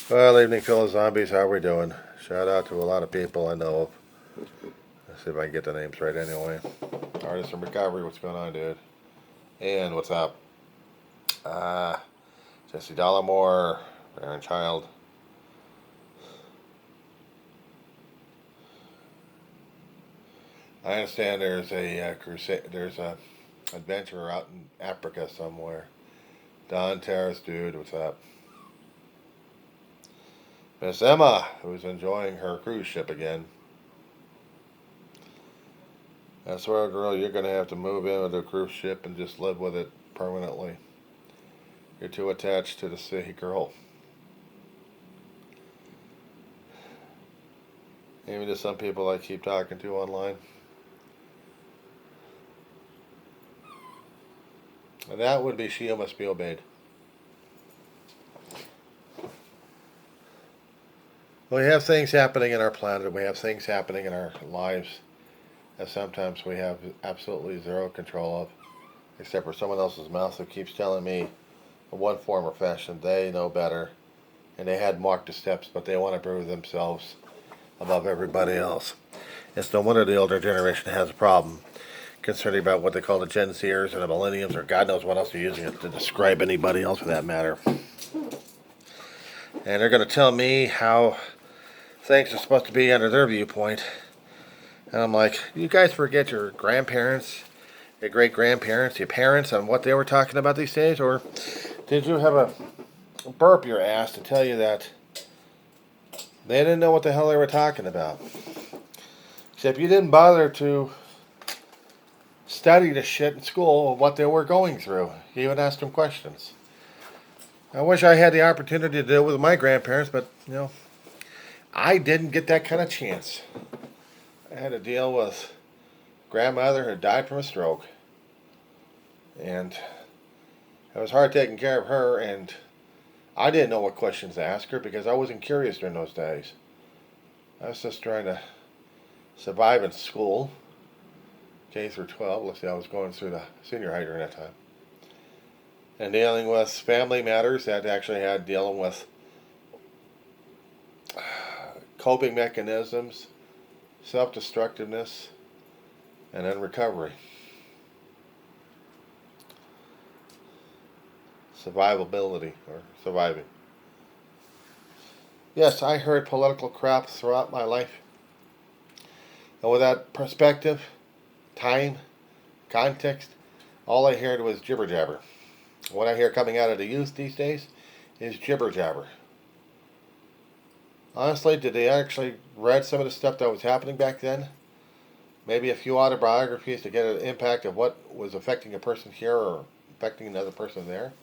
Well, evening, fellow zombies. How we doing? Shout out to a lot of people I know of. Let's see if I can get the names right anyway. Artist from Recovery, what's going on, dude? And what's up? Uh, Jesse Dollamore, Aaron Child. I understand there's a crusade. There's a adventurer out in Africa somewhere. Don Terrace, dude, what's up? Miss Emma, who's enjoying her cruise ship again. I swear, girl, you're gonna have to move in with a cruise ship and just live with it permanently. You're too attached to the sea, girl. Even to some people I keep talking to online. And that would be She Must Be Obeyed. We have things happening in our planet, we have things happening in our lives that sometimes we have absolutely zero control of, except for someone else's mouth who keeps telling me, in one form or fashion, they know better and they had marked the steps, but they want to prove themselves above everybody else. It's no wonder the older generation has a problem concerning about what they call the Gen Zers and the Millenniums, or God knows what else they're using it to describe anybody else for that matter. And they're going to tell me how things are supposed to be under their viewpoint. And I'm like, you guys forget your grandparents, your great grandparents, your parents, on what they were talking about these days? Or did you have a burp your ass to tell you that they didn't know what the hell they were talking about? Except you didn't bother to study the shit in school of what they were going through. You even asked them questions. I wish I had the opportunity to deal with my grandparents, but, I didn't get that kind of chance. I had to deal with grandmother who died from a stroke. And it was hard taking care of her, and I didn't know what questions to ask her because I wasn't curious during those days. I was just trying to survive in school, K through 12. Let's see, I was going through the senior high during that time. And dealing with family matters that actually had dealing with coping mechanisms, self-destructiveness, and then recovery. Survivability, or surviving. Yes, I heard political crap throughout my life. And with that perspective, time, context, all I heard was jibber jabber. What I hear coming out of the youth these days is jibber jabber. Honestly, did they actually read some of the stuff that was happening back then? Maybe a few autobiographies to get an impact of what was affecting a person here or affecting another person there?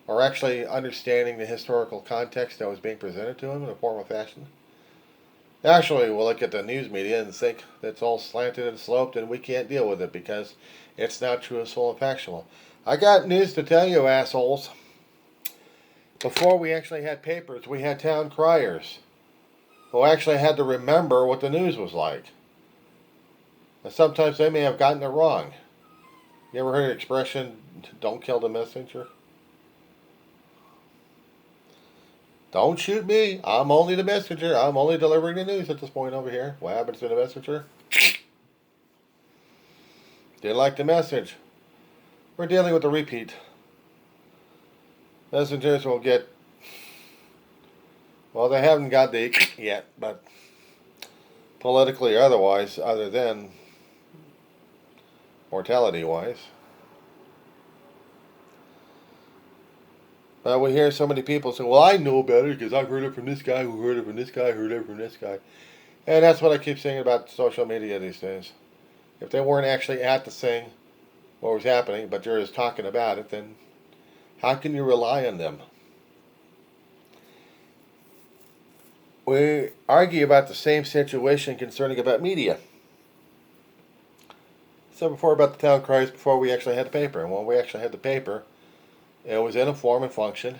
Or actually understanding the historical context that was being presented to them in a formal fashion? Actually, we'll look at the news media and think that's all slanted and sloped and we can't deal with it because it's not true, full, and factual. I got news to tell you, assholes. Before we actually had papers, we had town criers who actually had to remember what the news was like. And sometimes they may have gotten it wrong. You ever heard the expression, don't kill the messenger? Don't shoot me. I'm only the messenger. I'm only delivering the news at this point over here. What happens to the messenger? Didn't like the message. We're dealing with a repeat. Messengers will get, well, they haven't got the yet, but politically or otherwise, other than mortality-wise. But we hear so many people say, well, I know better because I've heard it from this guy who heard it from this guy, heard it from this guy. And that's what I keep saying about social media these days. If they weren't actually at the thing, what was happening, but you're just talking about it, then how can you rely on them? We argue about the same situation concerning about media. So before about the town criers, before we actually had the paper. And when we actually had the paper, it was in a form and function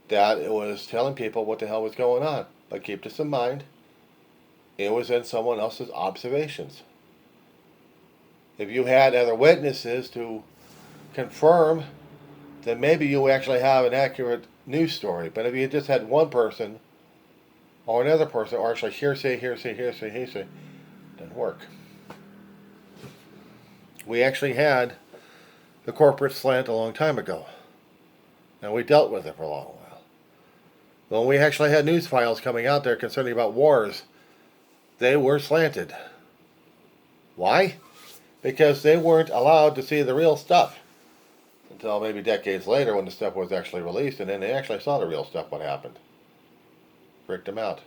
that it was telling people what the hell was going on. But keep this in mind, it was in someone else's observations. If you had other witnesses to confirm, then maybe you actually have an accurate news story. But if you just had one person or another person, or actually hearsay, hearsay, hearsay, hearsay, it doesn't work. We actually had the corporate slant a long time ago, and we dealt with it for a long while. When we actually had news files coming out there concerning about wars, they were slanted. Why? Because they weren't allowed to see the real stuff until maybe decades later when the stuff was actually released, and then they actually saw the real stuff, what happened. Freaked them out.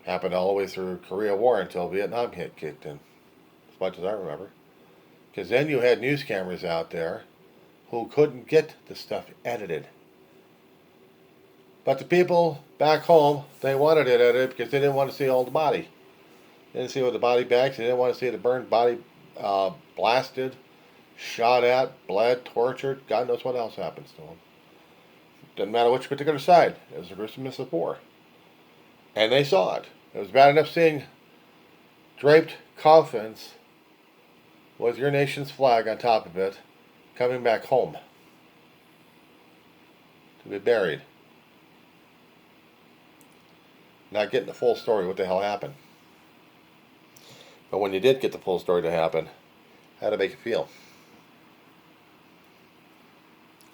Happened all the way through Korea War until Vietnam kicked in, as much as I remember. Because then you had news cameras out there who couldn't get the stuff edited. But the people back home, they wanted it edited because they didn't want to see all the body. They didn't see all the body bags. They didn't want to see the burned body blasted, shot at, bled, tortured. God knows what else happens to them. Doesn't matter which particular side. It was the gruesomeness of war. And they saw it. It was bad enough seeing draped coffins with your nation's flag on top of it coming back home to be buried. Not getting the full story what the hell happened. But when you did get the full story to happen, how did it make you feel?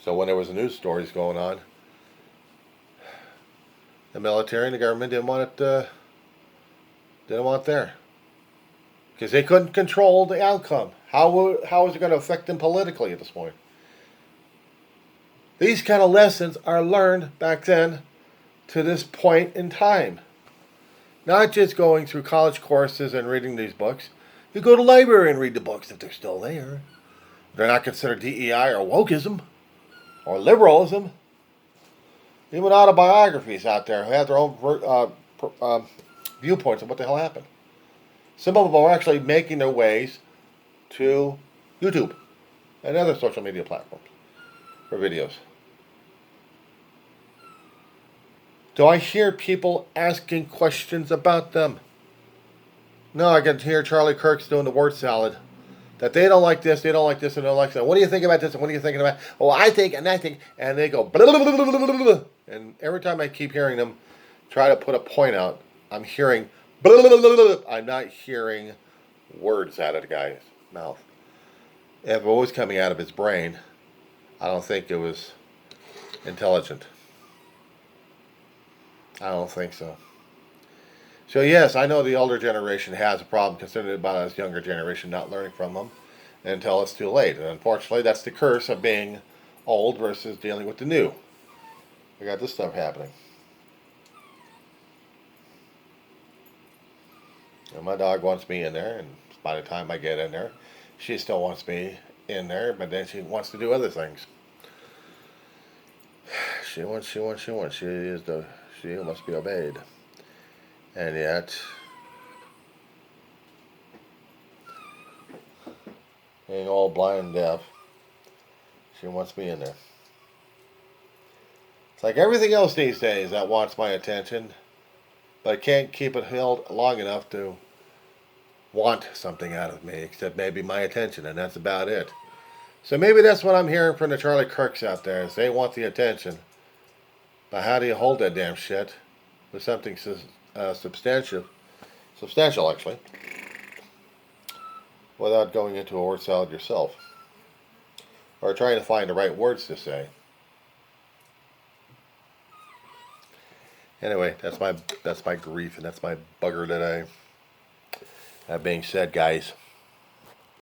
So when there was news stories going on, the military and the government didn't want it there. Because they couldn't control the outcome. How was it going to affect them politically at this point? These kind of lessons are learned back then to this point in time. Not just going through college courses and reading these books. You go to the library and read the books if they're still there. They're not considered DEI or wokeism or liberalism. Even autobiographies out there who have their own viewpoints of what the hell happened. Some of them are actually making their ways to YouTube and other social media platforms for videos. Do I hear people asking questions about them? No, I can hear Charlie Kirk's doing the word salad. That they don't like this, and they don't like that. What do you think about this, and what are you thinking about? Oh, I think, and they go blah, blah, blah, blah, blah, blah. And every time I keep hearing them try to put a point out, I'm hearing blah, blah, blah, blah, blah. I'm not hearing words out of the guy's mouth. If it was coming out of his brain, I don't think it was intelligent. I don't think so. So yes, I know the older generation has a problem concerning about this younger generation not learning from them until it's too late. And unfortunately, that's the curse of being old versus dealing with the new. We got this stuff happening. And my dog wants me in there, and by the time I get in there, she still wants me in there, but then she wants to do other things. She must be obeyed. And yet, being all blind and deaf, she wants me in there. It's like everything else these days that wants my attention, but I can't keep it held long enough to want something out of me, except maybe my attention, and that's about it. So maybe that's what I'm hearing from the Charlie Kirks out there, is they want the attention. But how do you hold that damn shit with something substantial actually, without going into a word salad yourself, or trying to find the right words to say? Anyway, that's my grief, and that's my bugger today. That being said, guys,